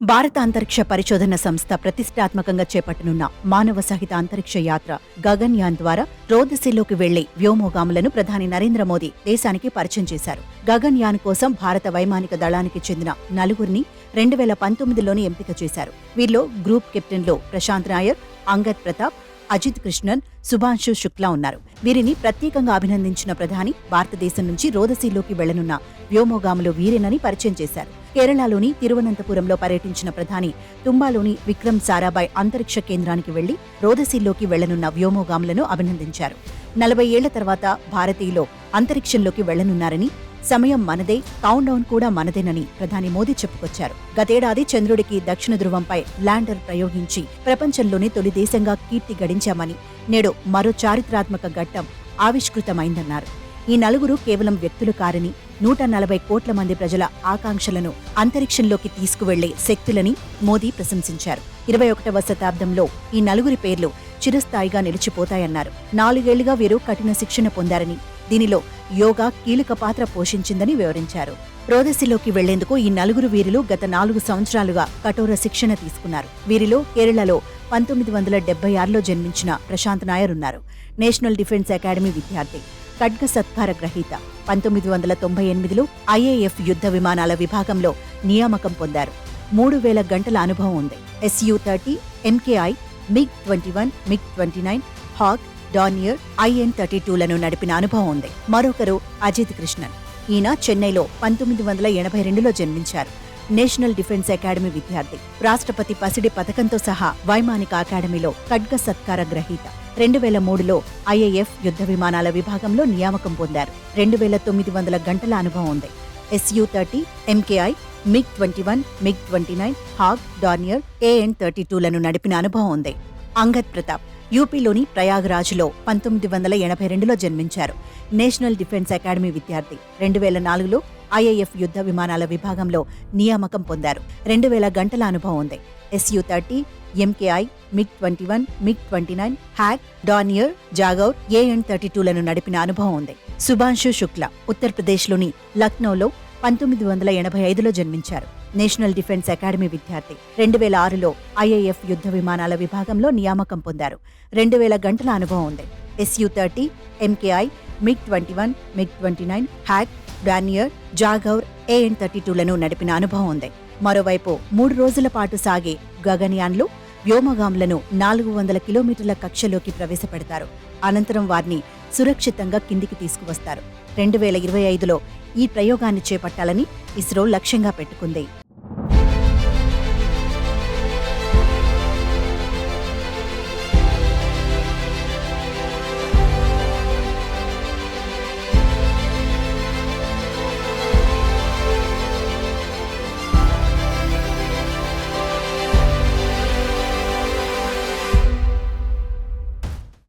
భారత అంతరిక్ష పరిశోధన సంస్థ ప్రతిష్టాత్మకంగా చేపట్టనున్న మానవ సహిత అంతరిక్ష యాత్ర గగన్యాన్ ద్వారా రోదసీలోకి వెళ్లే వ్యోమగాములను ప్రధాని నరేంద్ర మోదీ దేశానికి పరిచయం చేశారు. గగన్యాన్ కోసం భారత వైమానిక దళానికి చెందిన నలుగురిని 2019లోని ఎంపిక చేశారు. వీరిలో గ్రూప్ కెప్టెన్లో ప్రశాంత్ నాయర్, అంగద్ ప్రతాప్, అజిత్ కృష్ణన్, శుభాంశు శుక్లా ఉన్నారు. వీరిని ప్రత్యేకంగా అభినందించిన ప్రధాని భారతదేశం నుంచి రోదసీలోకి వెళ్లనున్న వ్యోమగాములు వీరేనని పరిచయం చేశారు. కేరళలోని తిరువనంతపురంలో పర్యటించిన ప్రధాని తుంబాలోని విక్రమ్ సారాభాయ్ అంతరిక్ష కేంద్రానికి వెళ్లి రోదసీలోకి వెళ్లనున్న వ్యోమగాములను అభినందించారు. 40 ఏళ్ల తర్వాత భారతీయులు అంతరిక్షంలోకి వెళ్లనున్నారని, సమయం మనదే, కౌంట్ డౌన్ కూడా మనదేనని ప్రధాని మోదీ చెప్పుకొచ్చారు. గతేడాది చంద్రుడికి దక్షిణ ధృవంపై ల్యాండర్ ప్రయోగించి ప్రపంచంలోనే తొలి దేశంగా కీర్తి గడించామని, నేడు మరో చారిత్రాత్మక ఘట్టం ఆవిష్కృతమైందన్నారు. ఈ నలుగురు కేవలం వ్యక్తులు కారని, 140 కోట్ల మంది ప్రజల ఆకాంక్షలను అంతరిక్షంలోకి తీసుకువెళ్లే శక్తులని మోదీ ప్రశంసించారు. 21వ శతాబ్దంలో ఈ నలుగురి పేర్లు చిరస్థాయిగా నిలిచిపోతాయన్నారు. 4 ఏళ్లుగా వీరు కఠిన శిక్షణ పొందారని, దీనిలో యోగా కీలక పాత్ర పోషించిందని వివరించారు. రోదసీలోకి వెళ్లేందుకు ఈ నలుగురు వీరులు గత 4 సంవత్సరాలుగా కఠోర శిక్షణ తీసుకున్నారు. వీరిలో కేరళలో 1976లో జన్మించిన ప్రశాంత్ నాయర్ ఉన్నారు. నేషనల్ డిఫెన్స్ అకాడమీ విద్యార్థి, ఖడ్గ సత్కార గ్రహీత. 1998లో ఐఏఎఫ్ యుద్ధ విమానాల విభాగంలో నియామకం పొందారు. 3000 గంటల అనుభవం ఉంది. Su-30, MKI, MiG-21, MiG-29, Hawk, Dornier, IN-32లను నడిపిన అనుభవం ఉంది. మరొకరు అజిత్ కృష్ణన్. ఈయన చెన్నైలో 1982లో జన్మించారు. నేషనల్ డిఫెన్స్ అకాడమీ విద్యార్థి. రాష్ట్రపతి పసిడి పథకంతో సహా వైమానిక అకాడమీలో ఖడ్గ సత్కార గ్రహీత. 2003లో ఐఏఎఫ్ యుద్ధ విమానాల విభాగంలో నియామకం పొందారు. 2900 గంటల అనుభవం ఉంది. Su-30, MKI, MiG-21, MiG-29, Hawk, Dornier, AN-32లను నడిపిన అనుభవం ఉంది. అంగద్ ప్రతాప్ యూపీలోని ప్రయాగ్రాజ్లో 1982లో జన్మించారు. నేషనల్ డిఫెన్స్ అకాడమీ విద్యార్థి. 2004లో ఐఏఎఫ్ యుద్ధ విమానాల విభాగంలో నియామకం పొందారు. 2000 గంటల అనుభవం ఉంది. Su-30, MKI, MiG-21, MiG-29, Hawk, Dornier, Jaguar, AN-32లను నడిపిన అనుభవం ఉంది. శుభాంశు శుక్లా ఉత్తరప్రదేశ్లోని లక్నోలో 1985లో జన్మించారు. నేషనల్ డిఫెన్స్ అకాడమీ విద్యార్థి. 2006లో ఐఏఎఫ్ యుద్ధ విమానాల విభాగంలో నియామకం పొందారు. 2000 గంటల అనుభవం ఉంది. Su-30, MKI, MiG-21, MiG-29, Hawk, Dornier, Jaguar, AN-32లను నడిపిన అనుభవం ఉంది. మరోవైపు 3 రోజుల పాటు సాగే గగన్యాన్లో వ్యోమగాములను 400 కిలోమీటర్ల కక్షలోకి ప్రవేశపెడతారు. అనంతరం వారిని సురక్షితంగా కిందికి తీసుకువస్తారు. 2025లో ఈ ప్రయోగాన్ని చేపట్టాలని ఇస్రో లక్ష్యంగా పెట్టుకుంది.